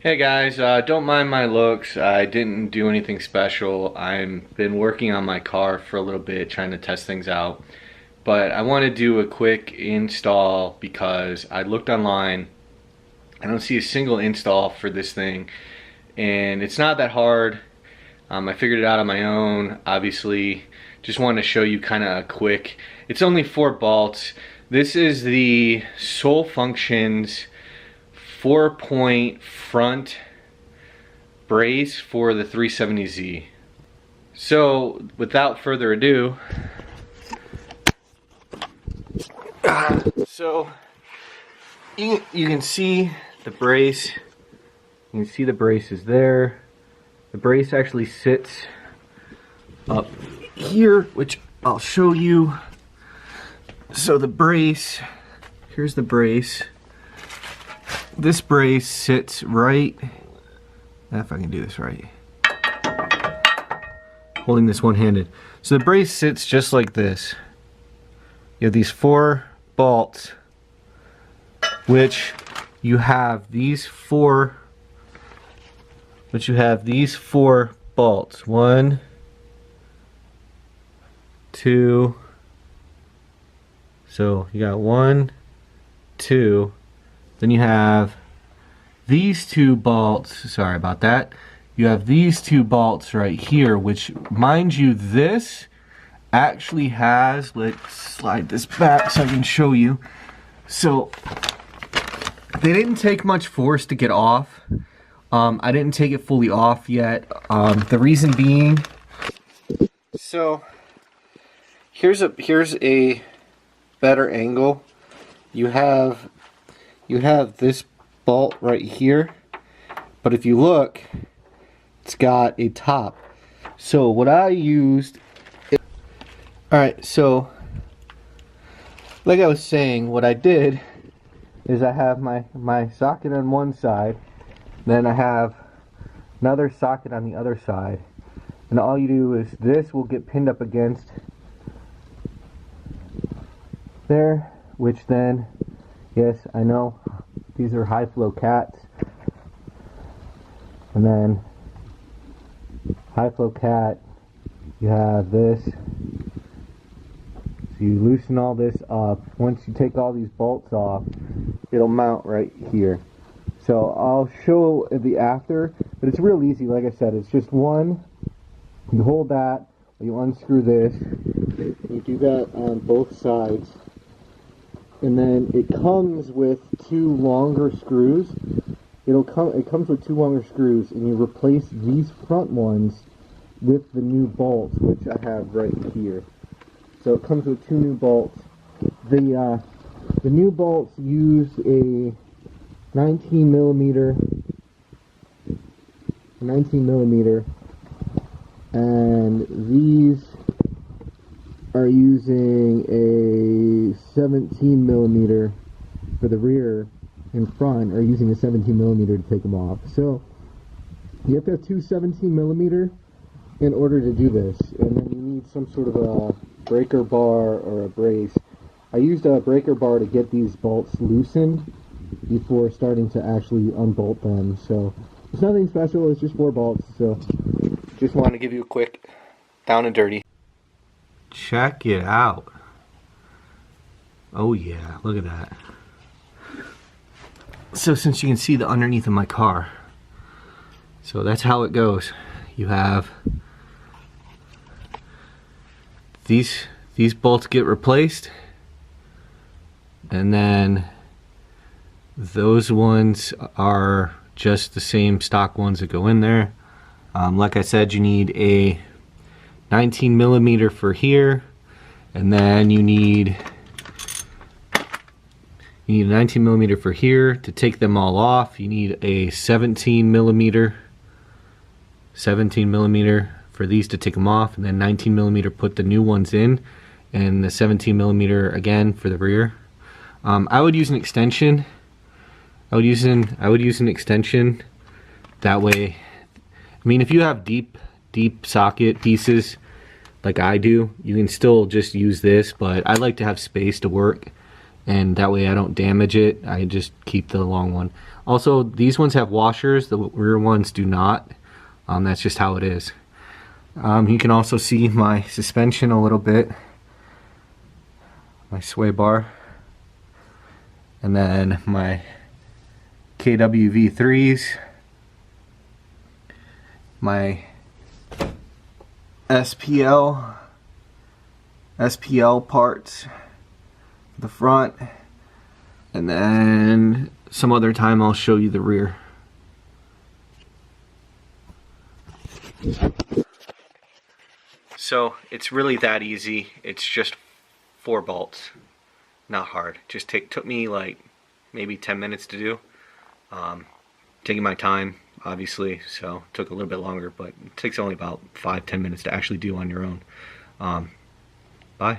Hey guys, don't mind my looks. I didn't do anything special. I've been working on my car for a little bit, trying to test things out. But I want to do a quick install because I looked online. I don't see a single install for this thing, and it's not that hard. I figured it out on my own. Obviously, just wanted to show you kind of a quick. It's only 4 bolts. This is the Sole Functions 4-point front brace for the 370Z. So without further ado, so you can see the brace. You can see the brace is there. The brace actually sits up here, which I'll show you. So the brace, here's the brace. This brace sits right, if I can do this right, holding this one-handed. So the brace sits just like this. You have these 4 bolts, which you have these 4 bolts. 1, 2, so you got 1, 2, then you have these 2 bolts, sorry about that. You have these 2 bolts right here, which, mind you, this actually has, let's slide this back so I can show you. So they didn't take much force to get off. I didn't take it fully off yet. The reason being, so here's a better angle. You have this bolt right here, but if you look, it's got a top. So what I used, alright, so like I was saying, what I did is I have my socket on one side, then I have another socket on the other side, and all you do is this will get pinned up against there, which then, yes, I know these are high flow cats, and then high flow cat, you have this. So you loosen all this up. Once you take all these bolts off, it'll mount right here. So I'll show the after, but it's real easy. Like I said, it's just one. You hold that, you unscrew this. You do that on both sides. And then it comes with 2 longer screws. It comes with 2 longer screws, and you replace these front ones with the new bolts, which I have right here. So it comes with 2 new bolts. The new bolts use a 19 millimeter, and these are using a 17 millimeter for the rear and front, are using a 17 millimeter to take them off. So you have to have 2 17 millimeter in order to do this, and then you need some sort of a breaker bar or a brace. I used a breaker bar to get these bolts loosened before starting to actually unbolt them. So it's nothing special, it's just 4 bolts. So just wanted to give you a quick down and dirty. Check it out. Oh yeah, look at that. So since you can see the underneath of my car, so that's how it goes. You have these bolts get replaced, and then those ones are just the same stock ones that go in there. Like I said, you need a 19 millimeter for here, and then you need a 19 millimeter for here. To take them all off, you need a 17 millimeter for these to take them off, and then 19 millimeter put the new ones in, and the 17 millimeter again for the rear. I would use an extension. I would use an extension. That way, I mean, if you have deep socket pieces like I do, you can still just use this, but I like to have space to work and that way I don't damage it. I just keep the long one. Also, these ones have washers, the rear ones do not. That's just how it is. You can also see my suspension a little bit, my sway bar, and then my KWV3s, my SPL parts, the front, and then some other time I'll show you the rear. So it's really that easy. It's just 4 bolts, not hard. Just took me like maybe 10 minutes to do. Taking my time, obviously, so it took a little bit longer, but it takes only about 5-10 minutes to actually do on your own. Bye.